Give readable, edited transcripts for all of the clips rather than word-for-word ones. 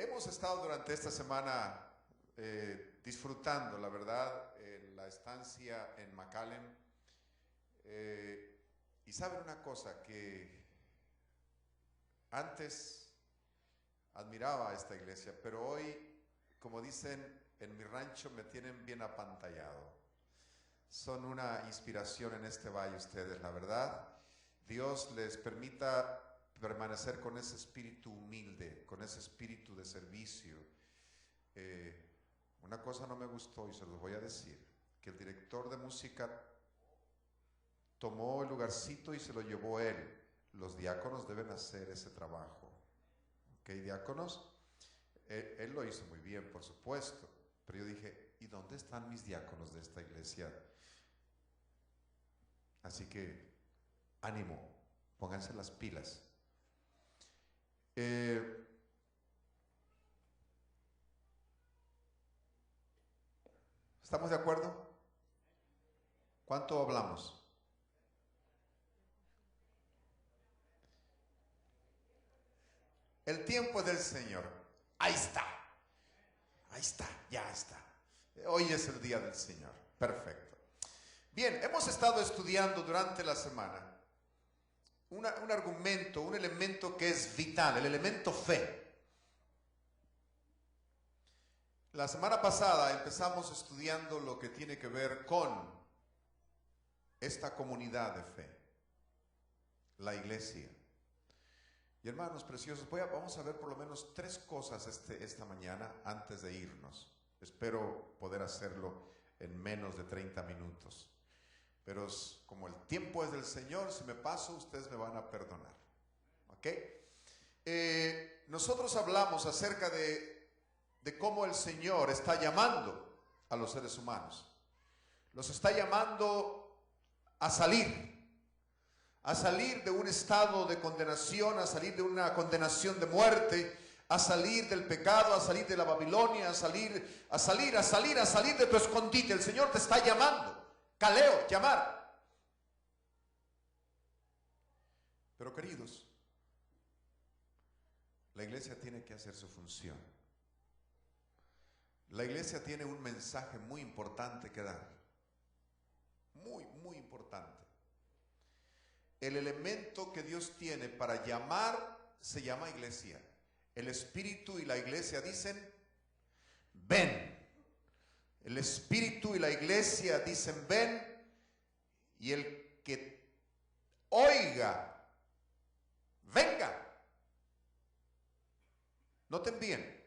Hemos estado durante esta semana disfrutando, la verdad, la estancia en McAllen. Y saben una cosa, que antes admiraba a esta iglesia, pero hoy, como dicen en mi rancho, me tienen bien apantallado. Son una inspiración en este valle ustedes, la verdad. Dios les permita permanecer con ese espíritu humilde, con ese espíritu de servicio. Una cosa no me gustó y se los voy a decir, que el director de música tomó el lugarcito y se lo llevó él. Los diáconos deben hacer ese trabajo. ¿Ok, diáconos? Él lo hizo muy bien, por supuesto, pero yo dije, ¿y dónde están mis diáconos de esta iglesia? Así que, ánimo, pónganse las pilas. ¿Estamos de acuerdo? ¿Cuánto hablamos? El tiempo es del Señor. Ahí está, ya está. Hoy es el día del Señor. Perfecto. Bien, hemos estado estudiando durante la semana un argumento, un elemento que es vital, el elemento fe. La semana pasada empezamos estudiando lo que tiene que ver con esta comunidad de fe, la iglesia. Y hermanos preciosos, vamos a ver por lo menos tres cosas esta mañana antes de irnos. Espero poder hacerlo en menos de 30 minutos. Pero como el tiempo es del Señor, si me paso, ustedes me van a perdonar. ¿Ok? Nosotros hablamos acerca de cómo el Señor está llamando a los seres humanos. Los está llamando a salir de un estado de condenación, a salir de una condenación de muerte, a salir del pecado, a salir de la Babilonia, a salir de tu escondite. El Señor te está llamando. Caleo, llamar. Pero queridos, la iglesia tiene que hacer su función. La iglesia tiene un mensaje muy importante que dar. Muy, muy importante. El elemento que Dios tiene para llamar se llama iglesia. El Espíritu y la iglesia dicen, ven. El Espíritu y la iglesia dicen, ven. Y el que oiga, venga. Noten bien,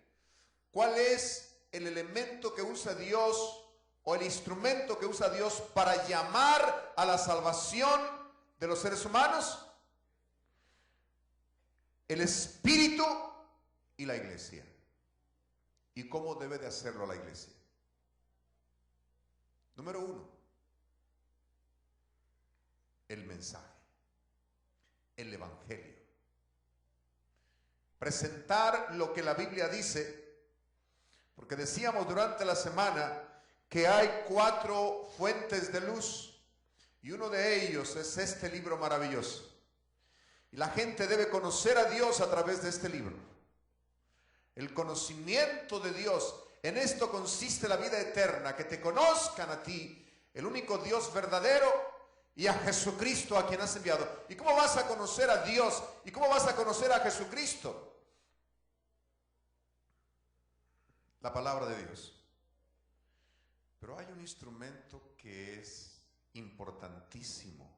¿cuál es el elemento que usa Dios o el instrumento que usa Dios para llamar a la salvación de los seres humanos? El Espíritu y la iglesia. ¿Y cómo debe de hacerlo la iglesia? Número uno, el mensaje, el evangelio. Presentar lo que la Biblia dice, porque decíamos durante la semana que hay 4 fuentes de luz y uno de ellos es este libro maravilloso. Y la gente debe conocer a Dios a través de este libro. El conocimiento de Dios, en esto consiste la vida eterna, que te conozcan a ti, el único Dios verdadero, y a Jesucristo a quien has enviado. ¿Y cómo vas a conocer a Dios? ¿Y cómo vas a conocer a Jesucristo? La palabra de Dios. Pero hay un instrumento que es importantísimo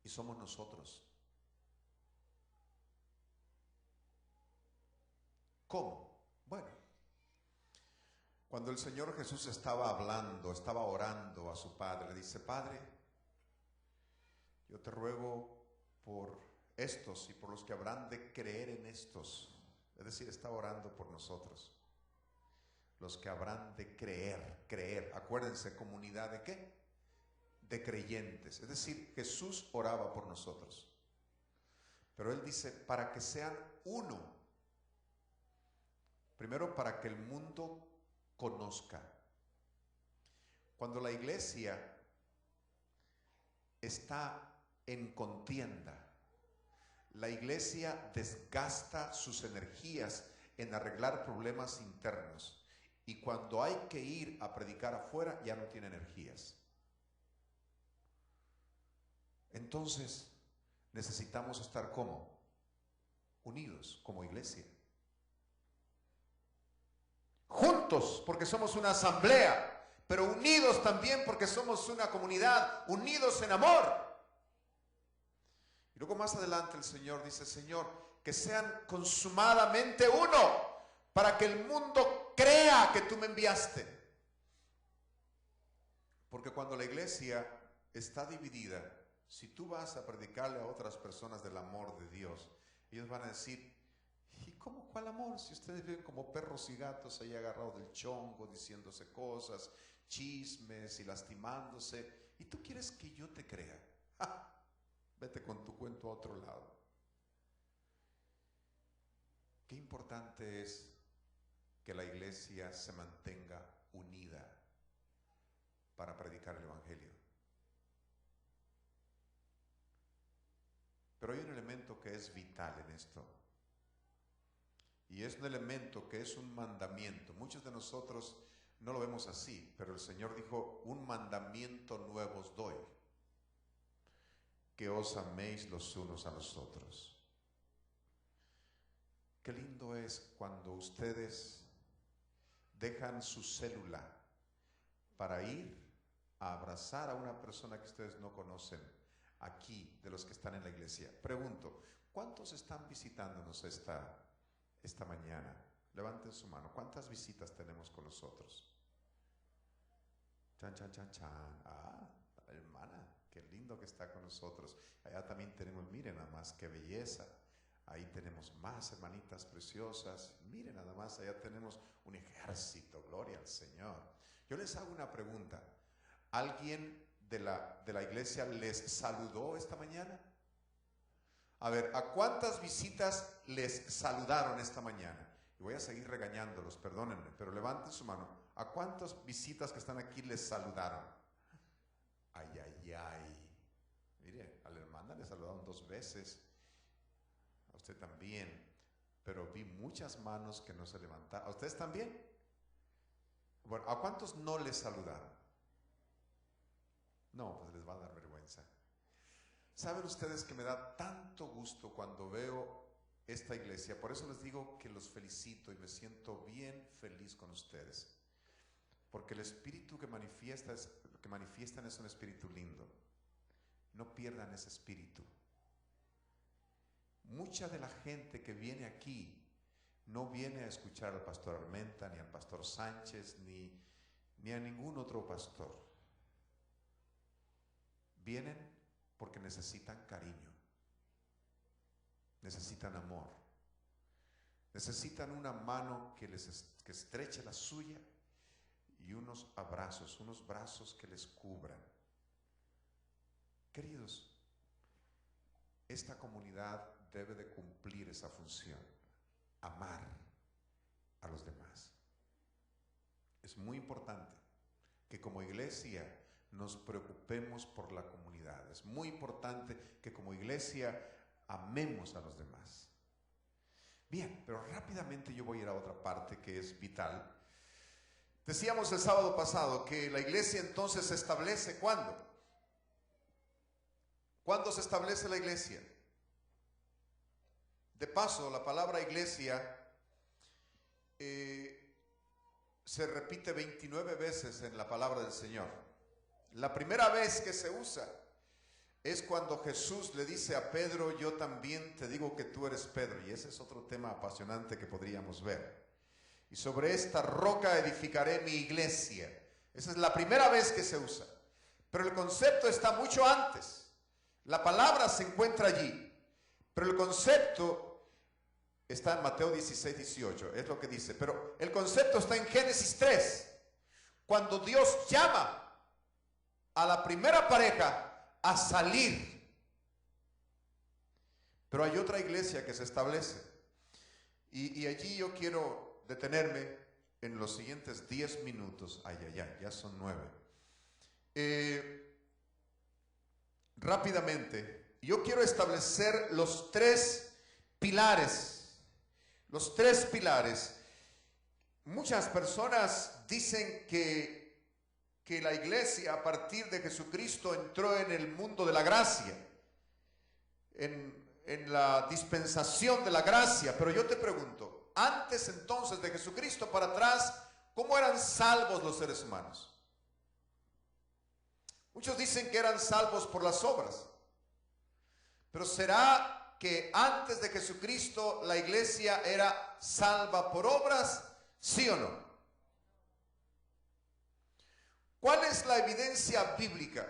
y somos nosotros. ¿Cómo? Bueno, cuando el Señor Jesús estaba hablando, estaba orando a su Padre, le dice, Padre, yo te ruego por estos y por los que habrán de creer en estos. Es decir, está orando por nosotros. Los que habrán de creer. Acuérdense, ¿comunidad de qué? De creyentes. Es decir, Jesús oraba por nosotros. Pero Él dice, para que sean uno. Primero, para que el mundo conozca. Cuando la iglesia está en contienda, La iglesia desgasta sus energías en arreglar problemas internos. Y cuando hay que ir a predicar afuera, ya no tiene energías. Entonces, necesitamos estar ¿cómo? Unidos como iglesia. Juntos porque somos una asamblea, pero unidos también porque somos una comunidad, unidos en amor. Y luego más adelante el Señor dice, Señor, que sean consumadamente uno, para que el mundo crea que tú me enviaste. Porque cuando la iglesia está dividida, si tú vas a predicarle a otras personas del amor de Dios, ellos van a decir, ¿y cómo cuál amor? Si ustedes viven como perros y gatos ahí agarrados del chongo, diciéndose cosas, chismes y lastimándose, ¿y tú quieres que yo te crea? ¡Ja! Vete con tu cuento a otro lado. Qué importante es que la iglesia se mantenga unida para predicar el evangelio. Pero hay un elemento que es vital en esto. Y es un elemento que es un mandamiento. Muchos de nosotros no lo vemos así, pero el Señor dijo, un mandamiento nuevo os doy, que os améis los unos a los otros. Qué lindo es cuando ustedes dejan su célula para ir a abrazar a una persona que ustedes no conocen aquí, de los que están en la iglesia. Pregunto, ¿cuántos están visitándonos esta mañana? Levanten su mano. ¿Cuántas visitas tenemos con nosotros? Chan, chan, chan, chan. Ah, hermana, qué lindo que está con nosotros. Allá también tenemos, miren nada más, qué belleza. Ahí tenemos más hermanitas preciosas. Miren nada más, allá tenemos un ejército. Gloria al Señor. Yo les hago una pregunta. ¿Alguien de la iglesia les saludó esta mañana? A ver, ¿a cuántas visitas les saludaron esta mañana? Y voy a seguir regañándolos, perdónenme, pero levanten su mano. ¿A cuántas visitas que están aquí les saludaron? Ay, ay, ay. Mire, a la hermana le saludaron 2 veces. A usted también. Pero vi muchas manos que no se levantaron. ¿A ustedes también? Bueno, ¿a cuántos no les saludaron? No, pues les va a dar vergüenza. ¿Saben ustedes que me da tanto gusto cuando veo esta iglesia? Por eso les digo que los felicito y me siento bien feliz con ustedes. Porque el espíritu que manifiestan es un espíritu lindo. No pierdan ese espíritu. Mucha de la gente que viene aquí no viene a escuchar al pastor Armenta, ni al pastor Sánchez, ni a ningún otro pastor. Vienen porque necesitan cariño, necesitan amor, necesitan una mano que estreche la suya y unos abrazos, unos brazos que les cubran. Queridos, esta comunidad debe de cumplir esa función, amar a los demás. Es muy importante que como iglesia nos preocupemos por la comunidad. Es muy importante que como iglesia amemos a los demás. Bien, pero rápidamente yo voy a ir a otra parte que es vital. Decíamos el sábado pasado que la iglesia entonces se establece ¿cuándo? ¿Cuándo se establece la iglesia? De paso, la palabra iglesia se repite 29 veces en la palabra del Señor. La primera vez que se usa es cuando Jesús le dice a Pedro, yo también te digo que tú eres Pedro, y ese es otro tema apasionante que podríamos ver. Y sobre esta roca edificaré mi iglesia. Esa es la primera vez que se usa. Pero el concepto está mucho antes. La palabra se encuentra allí, pero el concepto está en Mateo 16, 18, es lo que dice. Pero el concepto está en Génesis 3, cuando Dios llama a la primera pareja a salir. Pero hay otra iglesia que se establece. Y allí yo quiero detenerme en los siguientes 10 minutos. Ay, ay, ay, ya son 9. Rápidamente, yo quiero establecer los tres pilares. Los tres pilares. Muchas personas dicen que la iglesia a partir de Jesucristo entró en el mundo de la gracia, en la dispensación de la gracia. Pero yo te pregunto, antes entonces de Jesucristo para atrás, ¿cómo eran salvos los seres humanos? Muchos dicen que eran salvos por las obras. Pero ¿será que antes de Jesucristo la iglesia era salva por obras? ¿Sí o no? ¿Cuál es la evidencia bíblica?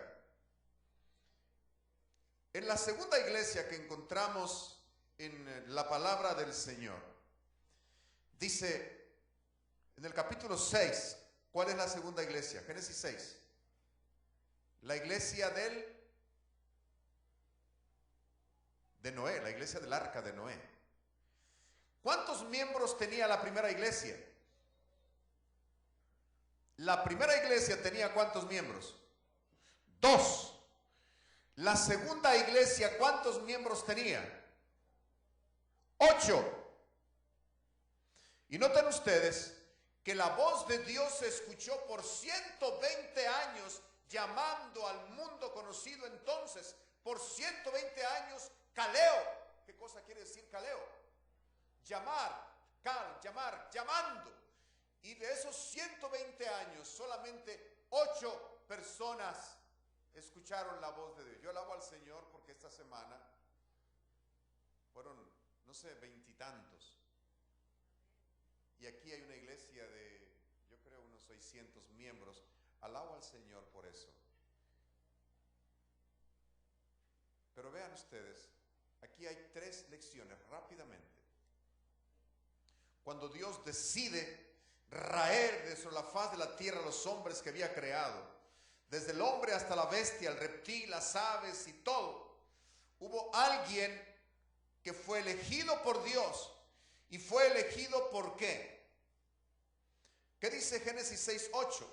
En la segunda iglesia que encontramos en la palabra del Señor, dice en el capítulo 6, ¿cuál es la segunda iglesia? Génesis 6. La iglesia de Noé, la iglesia del arca de Noé. ¿Cuántos miembros tenía la primera iglesia? La primera iglesia tenía ¿cuántos miembros? 2. La segunda iglesia, ¿cuántos miembros tenía? 8. Y noten ustedes que la voz de Dios se escuchó por 120 años llamando al mundo conocido entonces, por 120 años, Caleo. ¿Qué cosa quiere decir Caleo? Llamar, llamando. Y de esos 120 años, solamente 8 personas escucharon la voz de Dios. Yo alabo al Señor porque esta semana fueron, no sé, 20 y tantos. Y aquí hay una iglesia de, yo creo, unos 600 miembros. Alabo al Señor por eso. Pero vean ustedes, aquí hay 3 lecciones rápidamente. Cuando Dios decide raer de sobre la faz de la tierra a los hombres que había creado, desde el hombre hasta la bestia, el reptil, las aves y todo, hubo alguien que fue elegido por Dios. ¿Y fue elegido por qué? ¿Qué dice Génesis 6:8?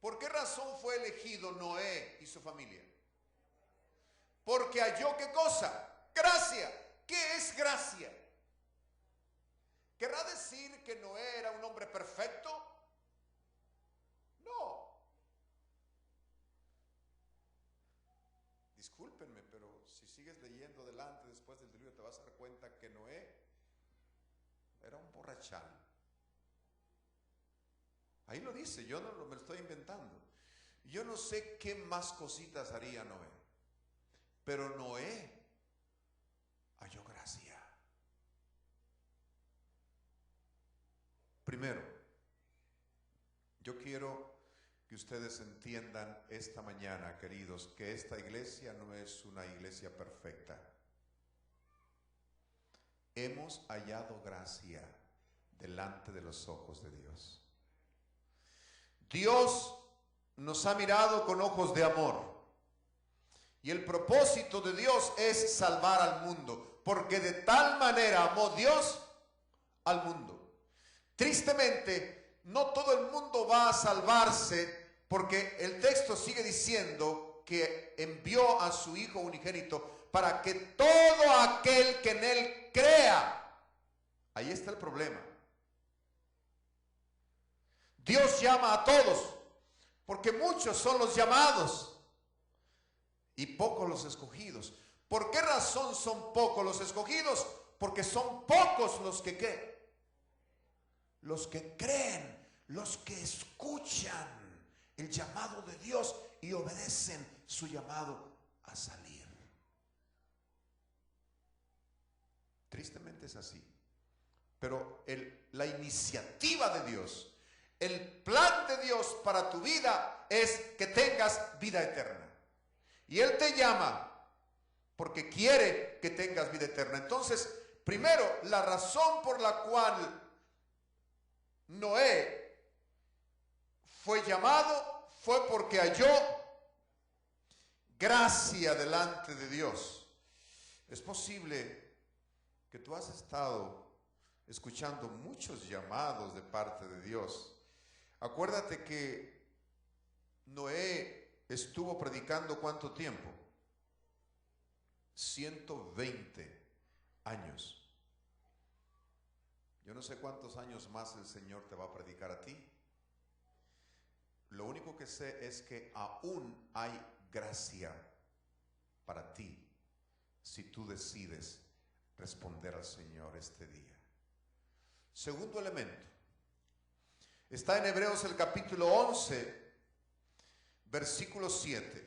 ¿Por qué razón fue elegido Noé y su familia? Porque halló ¿qué cosa? Gracia. ¿Qué es gracia? ¿Querrá decir que Noé era un hombre perfecto? No. Discúlpenme, pero si sigues leyendo adelante después del diluvio te vas a dar cuenta que Noé era un borrachal. Ahí lo dice, yo no me lo estoy inventando. Yo no sé qué más cositas haría Noé, pero Noé halló gracia. Primero, yo quiero que ustedes entiendan esta mañana, queridos, que esta iglesia no es una iglesia perfecta. Hemos hallado gracia delante de los ojos de Dios. Dios nos ha mirado con ojos de amor. Y el propósito de Dios es salvar al mundo, porque de tal manera amó Dios al mundo. Tristemente, no todo el mundo va a salvarse, porque el texto sigue diciendo que envió a su Hijo unigénito para que todo aquel que en Él crea. Ahí está el problema. Dios llama a todos, porque muchos son los llamados y pocos los escogidos. ¿Por qué razón son pocos los escogidos? Porque son pocos los que ¿qué? Los que creen, los que escuchan el llamado de Dios y obedecen su llamado a salir. Tristemente es así. Pero la iniciativa de Dios, el plan de Dios para tu vida es que tengas vida eterna. Y Él te llama porque quiere que tengas vida eterna. Entonces, primero, la razón por la cual Noé fue llamado fue porque halló gracia delante de Dios. Es posible que tú has estado escuchando muchos llamados de parte de Dios. Acuérdate que Noé estuvo predicando ¿cuánto tiempo? 120 años. Yo no sé cuántos años más el Señor te va a predicar a ti. Lo único que sé es que aún hay gracia para ti si tú decides responder al Señor este día. Segundo elemento. Está en Hebreos el capítulo 11, versículo 7.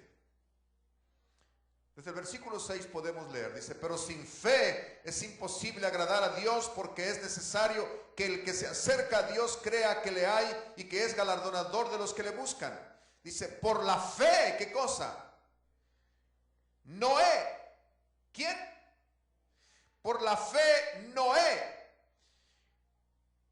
Desde el versículo 6 podemos leer, dice: pero sin fe es imposible agradar a Dios, porque es necesario que el que se acerca a Dios crea que le hay y que es galardonador de los que le buscan. Dice, por la fe, ¿qué cosa? Noé. ¿Quién? Por la fe Noé,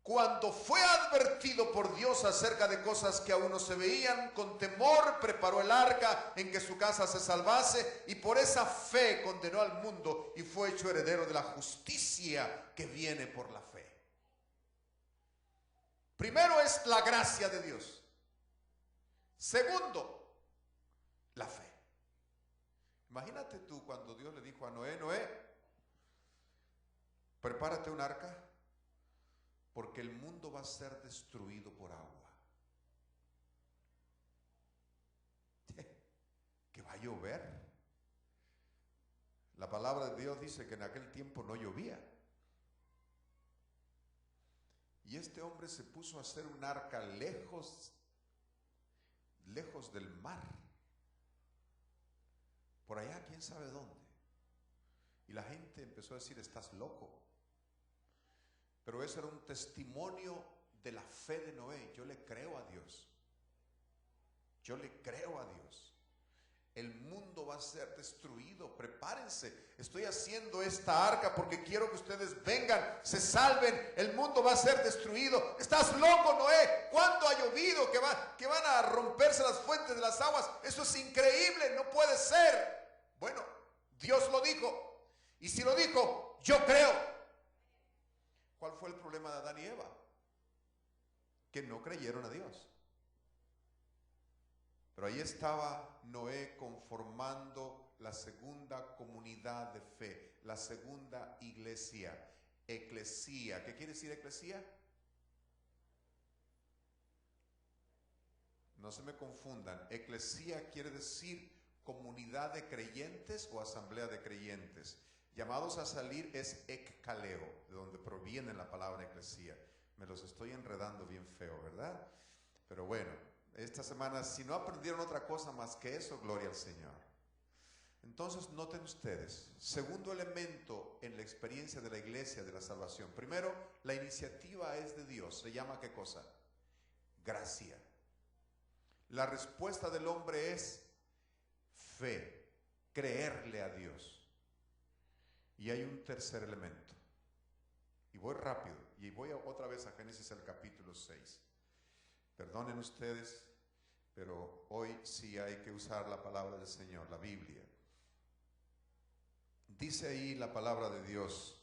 cuando fue advertido por Dios acerca de cosas que aún no se veían, con temor preparó el arca en que su casa se salvase, y por esa fe condenó al mundo y fue hecho heredero de la justicia que viene por la fe. Primero es la gracia de Dios. Segundo, la fe. Imagínate tú cuando Dios le dijo a Noé: Noé, prepárate un arca, porque el mundo va a ser destruido por agua. Que va a llover. La palabra de Dios dice que en aquel tiempo no llovía. Y este hombre se puso a hacer un arca lejos del mar. Por allá, quién sabe dónde. Y la gente empezó a decir: estás loco. Pero eso era un testimonio de la fe de Noé. Yo le creo a Dios. Yo le creo a Dios. El mundo va a ser destruido. Prepárense. Estoy haciendo esta arca porque quiero que ustedes vengan, se salven. El mundo va a ser destruido. ¿Estás loco, Noé? ¿Cuándo ha llovido que van a romperse las fuentes de las aguas? Eso es increíble. No puede ser. Bueno, Dios lo dijo. Y si lo dijo, yo creo. ¿Cuál fue el problema de Adán y Eva? Que no creyeron a Dios. Pero ahí estaba Noé conformando la segunda comunidad de fe, la segunda iglesia, eclesía. ¿Qué quiere decir eclesía? No se me confundan. Eclesía quiere decir comunidad de creyentes o asamblea de creyentes. Llamados a salir es ekkaleo, de donde proviene la palabra eclesía. Me los estoy enredando bien feo, ¿verdad? Pero bueno, esta semana, si no aprendieron otra cosa más que eso, gloria al Señor. Entonces, noten ustedes, segundo elemento en la experiencia de la iglesia de la salvación. Primero, la iniciativa es de Dios. ¿Se llama qué cosa? Gracia. La respuesta del hombre es fe, creerle a Dios. Y hay un tercer elemento. Y voy rápido. Y voy otra vez a Génesis el capítulo 6. Perdonen ustedes, pero hoy sí hay que usar la palabra del Señor, la Biblia. Dice ahí la palabra de Dios.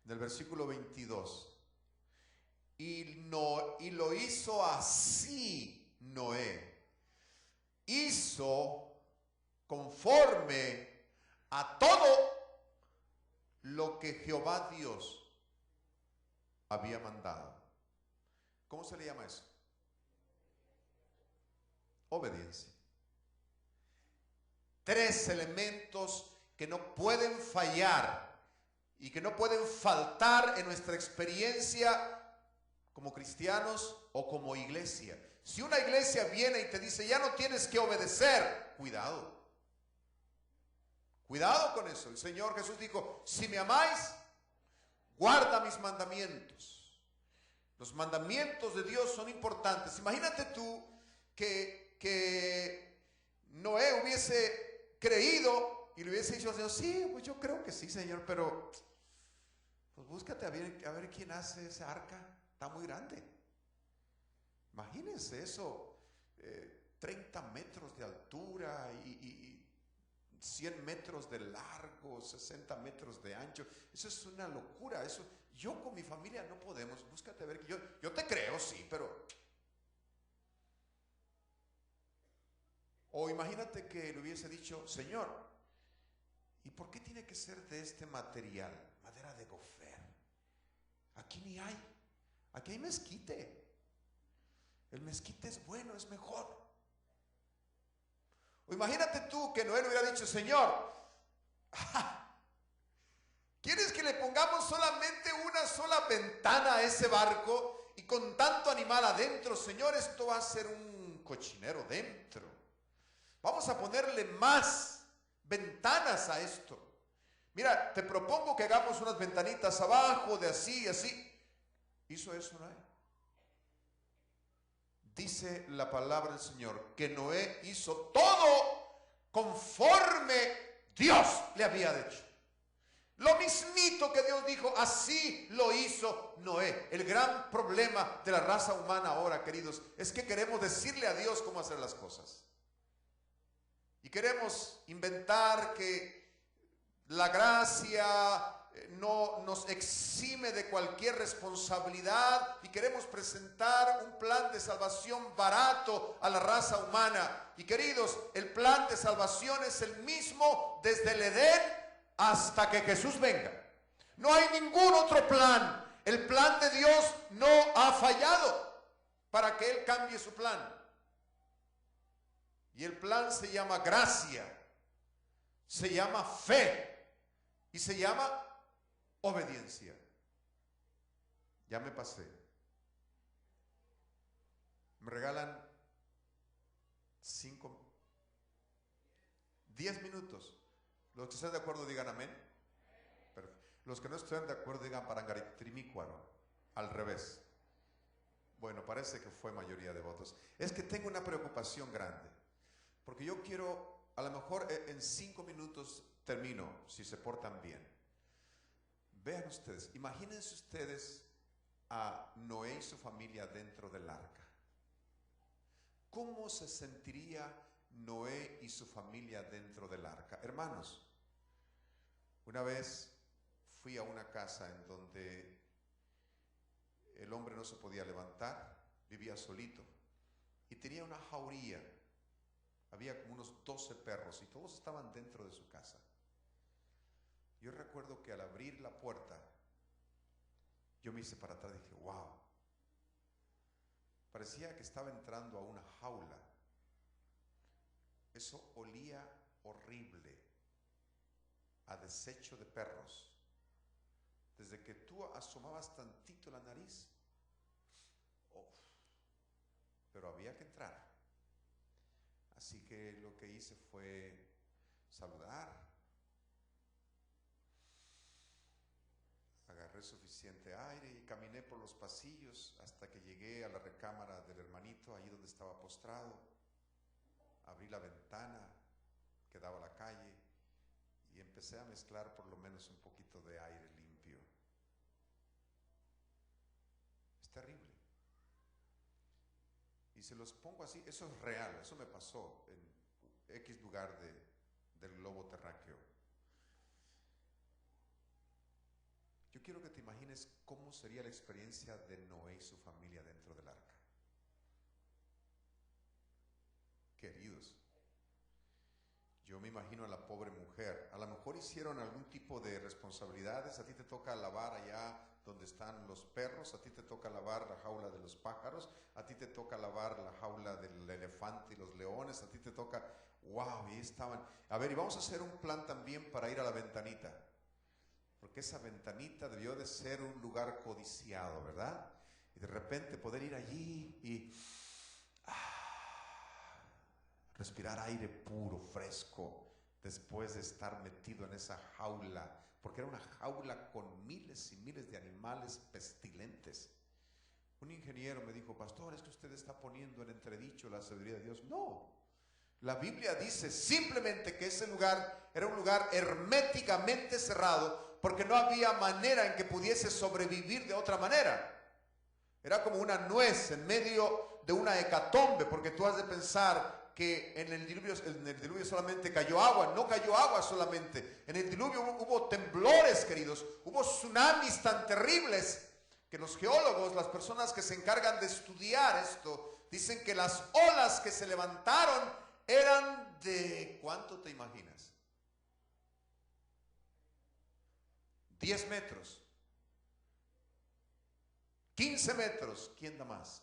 Del versículo 22. Y lo hizo así Noé. Hizo conforme a todo lo que Jehová Dios había mandado. ¿Cómo se le llama eso? Obediencia. Tres elementos que no pueden fallar y que no pueden faltar en nuestra experiencia como cristianos o como iglesia. Si una iglesia viene y te dice: ya no tienes que obedecer, cuidado. Cuidado con eso. El Señor Jesús dijo: si me amáis, guarda mis mandamientos. Los mandamientos de Dios son importantes. Imagínate tú que Noé hubiese creído y le hubiese dicho al Señor: sí, pues yo creo que sí, Señor, pero pues búscate a ver quién hace esa arca. Está muy grande. Imagínense eso, 30 metros de altura y 100 metros de largo, 60 metros de ancho. Eso es una locura. Eso, yo con mi familia no podemos. Búscate a ver. Yo te creo, sí, pero O imagínate que le hubiese dicho, Señor, ¿y por qué tiene que ser de este material? Madera de gofer. Aquí ni hay. Aquí hay mezquite. El mezquite es bueno, es mejor. O imagínate tú que Noé le hubiera dicho, Señor, ¿quieres que le pongamos solamente una sola ventana a ese barco? Y con tanto animal adentro, Señor, esto va a ser un cochinero dentro. Vamos a ponerle más ventanas a esto. Mira, te propongo que hagamos unas ventanitas abajo, de así y así. ¿Hizo eso Noé? Dice la palabra del Señor que Noé hizo todo conforme Dios le había dicho. Lo mismito que Dios dijo, así lo hizo Noé. El gran problema de la raza humana ahora, queridos, es que queremos decirle a Dios cómo hacer las cosas. Y queremos inventar que la gracia no nos exime de cualquier responsabilidad y queremos presentar un plan de salvación barato a la raza humana. Y queridos, el plan de salvación es el mismo desde el Edén hasta que Jesús venga. No hay ningún otro plan. El plan de Dios no ha fallado para que Él cambie su plan. Y el plan se llama gracia, se llama fe y se llama obediencia. Ya me pasé. Me regalan 10 minutos. Los que estén de acuerdo digan amén. Perfecto. Los que no estén de acuerdo digan parangaritrimícuaro. Al revés. Bueno, parece que fue mayoría de votos. Es que tengo una preocupación grande. Porque yo quiero, a lo mejor en 5 minutos termino, si se portan bien. Vean ustedes, imagínense ustedes a Noé y su familia dentro del arca. ¿Cómo se sentiría Noé y su familia dentro del arca? Hermanos, una vez fui a una casa en donde el hombre no se podía levantar, vivía solito y tenía una jauría. Había como unos 12 perros y todos estaban dentro de su casa. Yo recuerdo que al abrir la puerta, yo me hice para atrás y dije, wow. Parecía que estaba entrando a una jaula. Eso olía horrible, a desecho de perros. Desde que tú asomabas tantito la nariz, pero había que entrar. Así que lo que hice fue saludar. Agarré suficiente aire y caminé por los pasillos hasta que llegué a la recámara del hermanito, ahí donde estaba postrado. Abrí la ventana que daba a la calle y empecé a mezclar por lo menos un poquito de aire limpio. Es terrible. Y se los pongo así, eso es real, eso me pasó en X lugar del globo terráqueo. Yo quiero que te imagines cómo sería la experiencia de Noé y su familia dentro del arca. Queridos, yo me imagino a la pobre mujer, a lo mejor hicieron algún tipo de responsabilidades, a ti te toca lavar allá donde están los perros, a ti te toca lavar la jaula de los pájaros, a ti te toca lavar la jaula del elefante y los leones, a ti te toca, wow, y ahí estaban. A ver, y vamos a hacer un plan también para ir a la ventanita, porque esa ventanita debió de ser un lugar codiciado, ¿verdad? Y de repente poder ir allí y respirar aire puro, fresco, después de estar metido en esa jaula, porque era una jaula con miles y miles de animales pestilentes. Un ingeniero me dijo, pastor, es que usted está poniendo en entredicho la sabiduría de Dios. No, la Biblia dice simplemente que ese lugar era un lugar herméticamente cerrado, porque no había manera en que pudiese sobrevivir de otra manera. Era como una nuez en medio de una hecatombe, porque tú has de pensar que en el diluvio solamente cayó agua. No cayó agua solamente. En el diluvio hubo temblores, queridos. Hubo tsunamis tan terribles que los geólogos, las personas que se encargan de estudiar esto, dicen que las olas que se levantaron eran de, ¿cuánto te imaginas? 10 metros, 15 metros, ¿quién da más?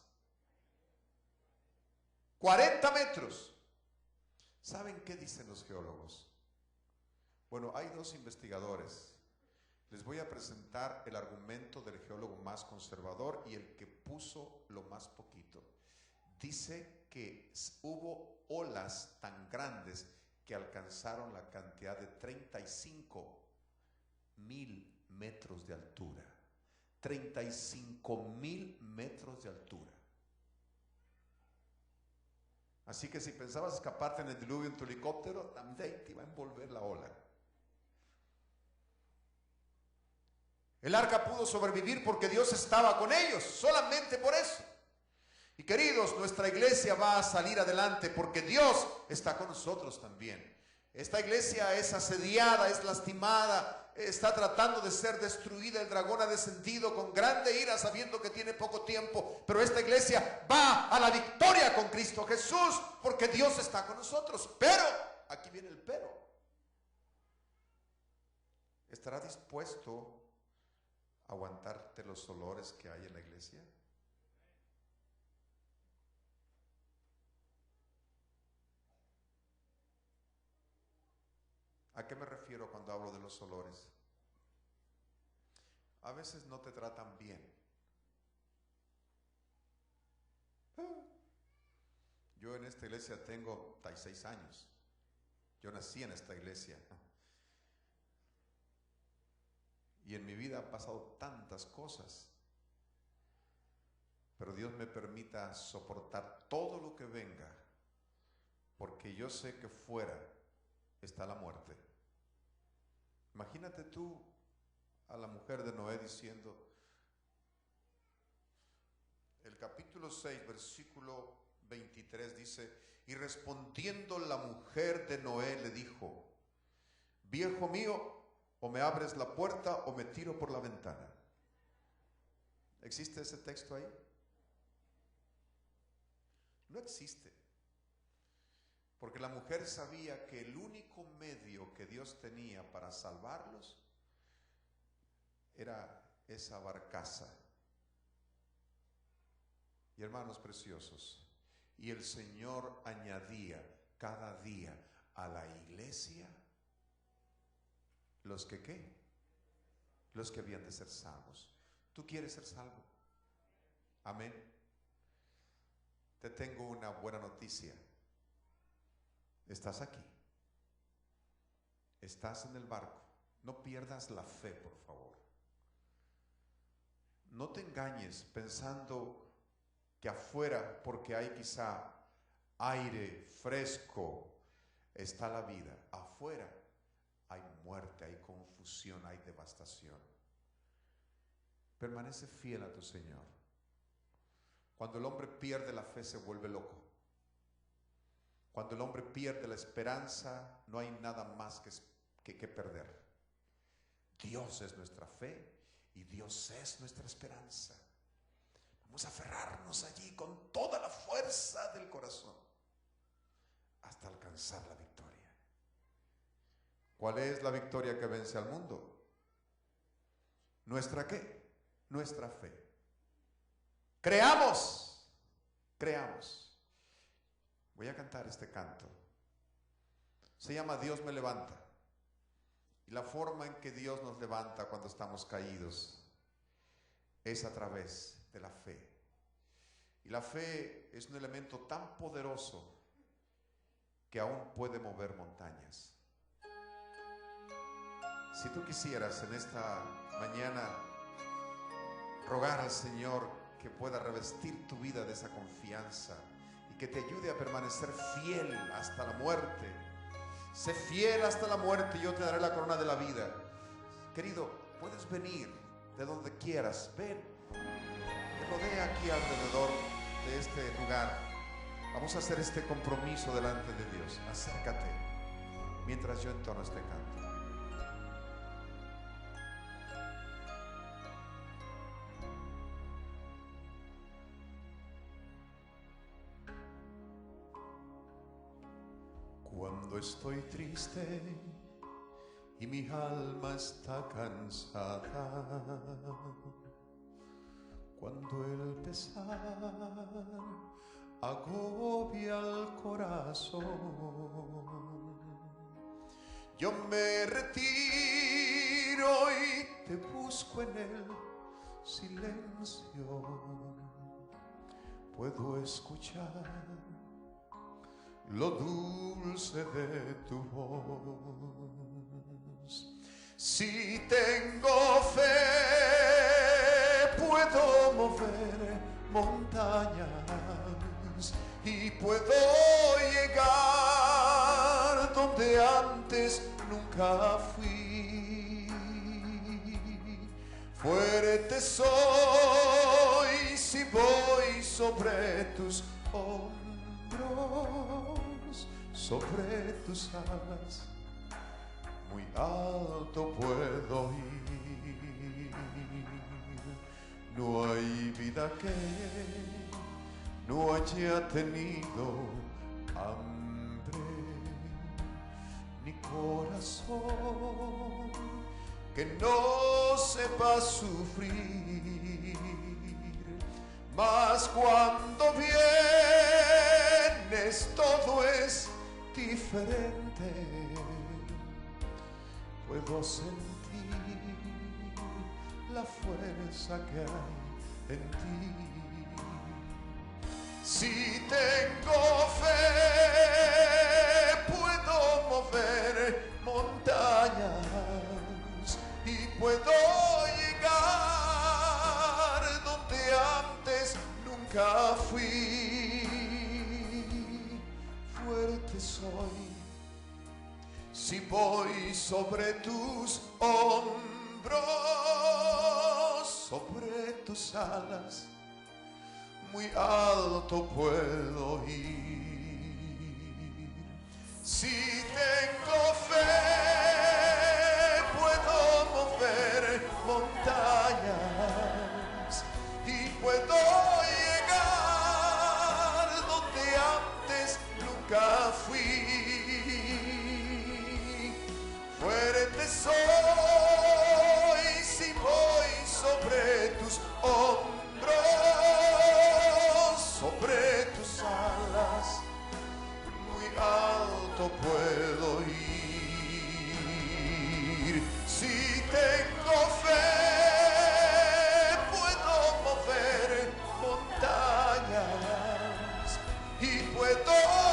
40 metros. ¿Saben qué dicen los geólogos? Bueno, hay dos investigadores. Les voy a presentar el argumento del geólogo más conservador y el que puso lo más poquito. Dice que hubo olas tan grandes que alcanzaron la cantidad de 35,000 metros de altura. 35,000 metros de altura. Así que si pensabas escaparte en el diluvio en tu helicóptero, también te iba a envolver la ola. El arca pudo sobrevivir porque Dios estaba con ellos, solamente por eso. Y queridos, nuestra iglesia va a salir adelante porque Dios está con nosotros también. Esta iglesia es asediada, es lastimada, está tratando de ser destruida. El dragón ha descendido con grande ira sabiendo que tiene poco tiempo. Pero esta iglesia va a la victoria con Cristo Jesús porque Dios está con nosotros. Pero, aquí viene el pero. ¿Estará dispuesto a aguantarte los olores que hay en la iglesia? ¿A qué me refiero cuando hablo de los olores? A veces no te tratan bien. Yo en esta iglesia tengo 36 años. Yo nací en esta iglesia. Y en mi vida han pasado tantas cosas. Pero Dios me permita soportar todo lo que venga, porque yo sé que fuera está la muerte. Imagínate tú a la mujer de Noé diciendo, el capítulo 6, versículo 23 dice, y respondiendo la mujer de Noé le dijo, viejo mío, o me abres la puerta o me tiro por la ventana. ¿Existe ese texto ahí? No existe. Porque la mujer sabía que el único medio que Dios tenía para salvarlos era esa barcaza. Y hermanos preciosos, y el Señor añadía cada día a la iglesia los que ¿qué? Los que habían de ser salvos. ¿Tú quieres ser salvo? Amén. Te tengo una buena noticia. Estás aquí. Estás en el barco. No pierdas la fe, por favor. No te engañes pensando que afuera, porque hay quizá aire fresco, está la vida. Afuera hay muerte, hay confusión, hay devastación. Permanece fiel a tu Señor. Cuando el hombre pierde la fe se vuelve loco. Cuando el hombre pierde la esperanza, no hay nada más que perder. Dios es nuestra fe y Dios es nuestra esperanza. Vamos a aferrarnos allí con toda la fuerza del corazón hasta alcanzar la victoria. ¿Cuál es la victoria que vence al mundo? ¿Nuestra qué? Nuestra fe. Creamos. Voy a cantar este canto. Se llama Dios me levanta. Y la forma en que Dios nos levanta cuando estamos caídos es a través de la fe. Y la fe es un elemento tan poderoso que aún puede mover montañas. Si tú quisieras en esta mañana rogar al Señor que pueda revestir tu vida de esa confianza y que te ayude a permanecer fiel hasta la muerte. Sé fiel hasta la muerte y yo te daré la corona de la vida. Querido, puedes venir de donde quieras. Ven, te rodea aquí alrededor de este lugar. Vamos a hacer este compromiso delante de Dios. Acércate mientras yo entono este canto. Cuando estoy triste y mi alma está cansada, cuando el pesar agobia el corazón, yo me retiro y te busco en el silencio. Puedo escuchar lo dulce de tu voz. Si tengo fe, puedo mover montañas y puedo llegar donde antes nunca fui. Fuerte soy si voy sobre tus hombros, sobre tus alas, muy alto puedo ir. No hay vida que no haya tenido hambre, ni corazón que no sepa sufrir. Mas cuando vienes todo es diferente. Puedo sentir la fuerza que hay en ti. Si tengo fe, puedo mover montañas y puedo llegar donde antes nunca fui. Fuerte soy si voy sobre tus hombros, sobre tus alas, muy alto puedo ir. Si tengo fe, puedo mover montañas y puedo llegar donde antes nunca fui. Fuerte soy si voy sobre tus hombros, sobre tus alas, muy alto puedo ir. Si tengo fe, puedo mover montañas y puedo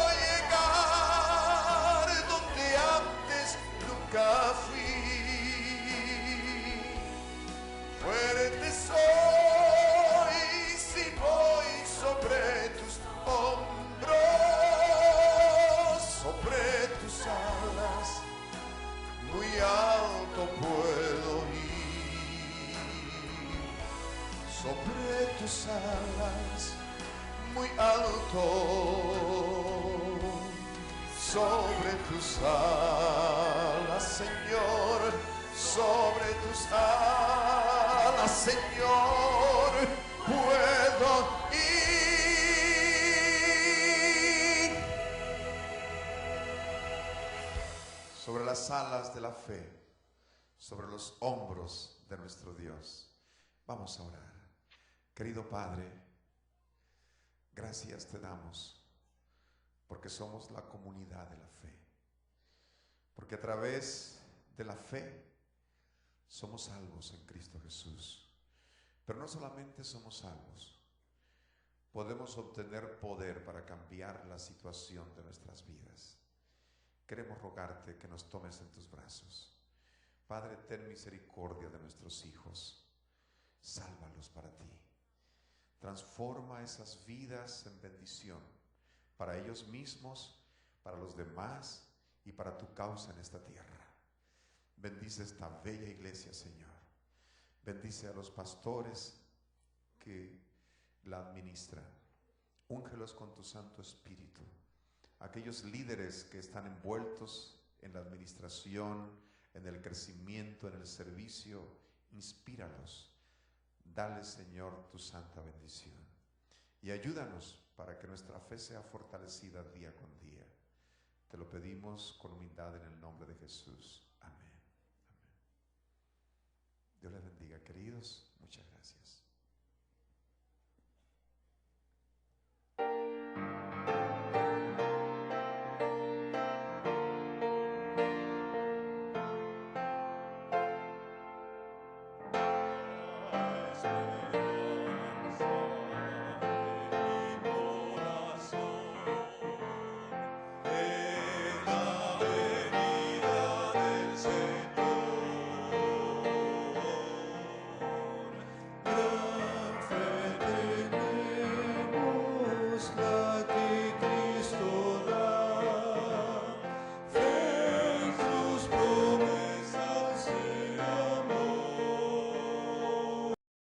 llegar donde antes nunca fui. Fuerte soy si voy sobre tus hombros, sobre tus alas, muy alto puedo ir. Sobre tus alas, muy alto, sobre tus alas, Señor, sobre tus alas, Señor, puedo ir. Sobre las alas de la fe, sobre los hombros de nuestro Dios. Vamos a orar. Querido Padre, gracias te damos porque somos la comunidad de la fe, porque a través de la fe somos salvos en Cristo Jesús. Pero no solamente somos salvos, podemos obtener poder para cambiar la situación de nuestras vidas. Queremos rogarte que nos tomes en tus brazos. Padre, ten misericordia de nuestros hijos, sálvalos para ti. Transforma esas vidas en bendición para ellos mismos, para los demás y para tu causa en esta tierra. Bendice esta bella iglesia, Señor. Bendice a los pastores que la administran. Úngelos con tu Santo Espíritu. Aquellos líderes que están envueltos en la administración, en el crecimiento, en el servicio, inspíralos. Dale, Señor, tu santa bendición. Y ayúdanos para que nuestra fe sea fortalecida día con día. Te Te lo pedimos con humildad en el nombre de Jesús. Amén. Amén. Dios les bendiga, queridos. Muchas gracias.